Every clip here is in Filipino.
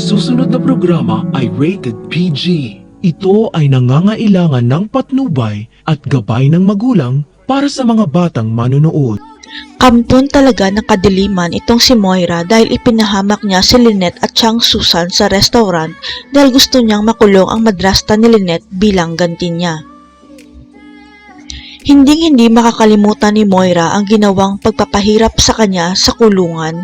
susunod na programa ay rated PG. Ito ay nangangailangan ng patnubay at gabay ng magulang para sa mga batang manonood. Kampon talaga ng kadiliman itong si Moira dahil ipinahamak niya si Lynette at Chang Susan sa restaurant dahil gusto niyang makulong ang madrasta ni Lynette bilang ganti niya. Hinding-hindi makakalimutan ni Moira ang ginawang pagpapahirap sa kanya sa kulungan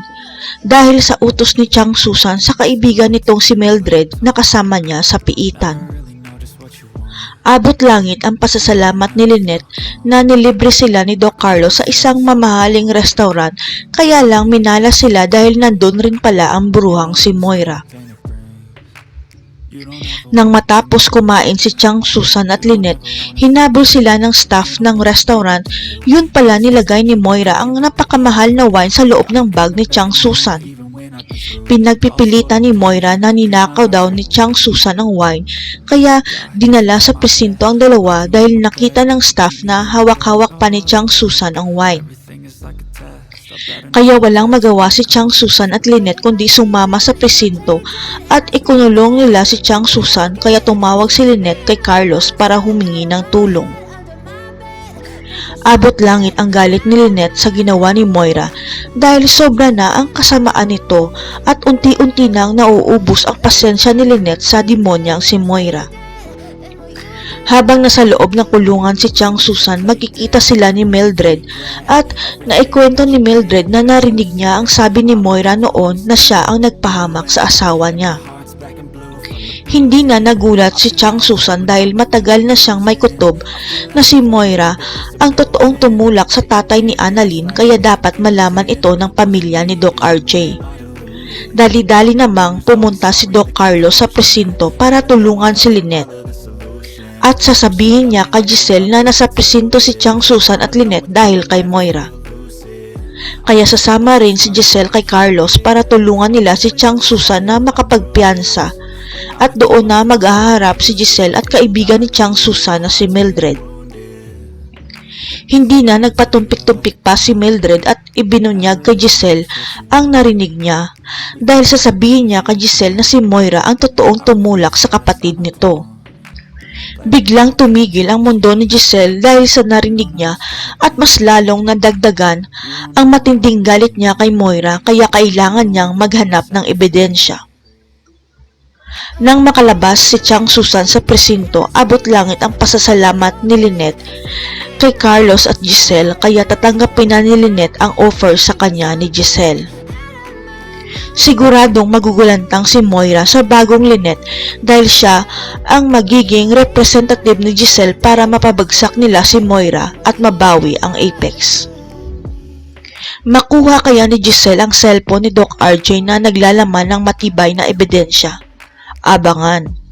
dahil sa utos ni Chang Susan sa kaibigan nitong si Mildred na kasama niya sa piitan. Abot langit ang pasasalamat ni Lynette na nilibre sila ni Doc Carlos sa isang mamahaling restaurant kaya lang minala sila dahil nandun rin pala ang bruhang si Moira. Nang matapos kumain si Chang Susan at Lynette, hinabol sila ng staff ng restaurant. Yun pala nilagay ni Moira ang napakamahal na wine sa loob ng bag ni Chang Susan. Pinagpipilitan ni Moira na ninakaw daw ni Chang Susan ang wine, kaya dinala sa presinto ang dalawa dahil nakita ng staff na hawak-hawak pa ni Chang Susan ang wine. Kaya walang magawa si Chang Susan at Lynette kundi sumama sa presinto at ikunulong nila si Chang Susan kaya tumawag si Lynette kay Carlos para humingi ng tulong. Abot langit ang galit ni Lynette sa ginawa ni Moira dahil sobra na ang kasamaan nito at unti-unti nang nauubos ang pasensya ni Lynette sa demonyang si Moira. Habang nasa loob ng kulungan si Chang Susan, magkikita sila ni Mildred at naikwento ni Mildred na narinig niya ang sabi ni Moira noon na siya ang nagpahamak sa asawa niya. Hindi na nagulat si Chang Susan dahil matagal na siyang may kutob na si Moira ang totoong tumulak sa tatay ni Annalyn kaya dapat malaman ito ng pamilya ni Doc RJ. Dali-dali namang pumunta si Doc Carlos sa presinto para tulungan si Lynette. At sasabihin niya kay Giselle na nasa presinto si Chang Susan at Lynette dahil kay Moira. Kaya sasama rin si Giselle kay Carlos para tulungan nila si Chang Susan na makapagpiyansa at doon na maghaharap si Giselle at kaibigan ni Chang Susan na si Mildred. Hindi na nagpatumpik-tumpik pa si Mildred at ibinunyag kay Giselle ang narinig niya dahil sasabihin niya kay Giselle na si Moira ang totoong tumulak sa kapatid nito. Biglang tumigil ang mundo ni Giselle dahil sa narinig niya at mas lalong nadagdagan ang matinding galit niya kay Moira kaya kailangan niyang maghanap ng ebidensya. Nang makalabas si Chang Susan sa presinto, abot langit ang pasasalamat ni Lynette kay Carlos at Giselle kaya tatanggapin na ni Lynette ang offer sa kanya ni Giselle. Siguradong magugulantang si Moira sa bagong Lynette dahil siya ang magiging representative ni Giselle para mapabagsak nila si Moira at mabawi ang Apex. Makuha kaya ni Giselle ang cellphone ni Doc RJ na naglalaman ng matibay na ebidensya? Abangan!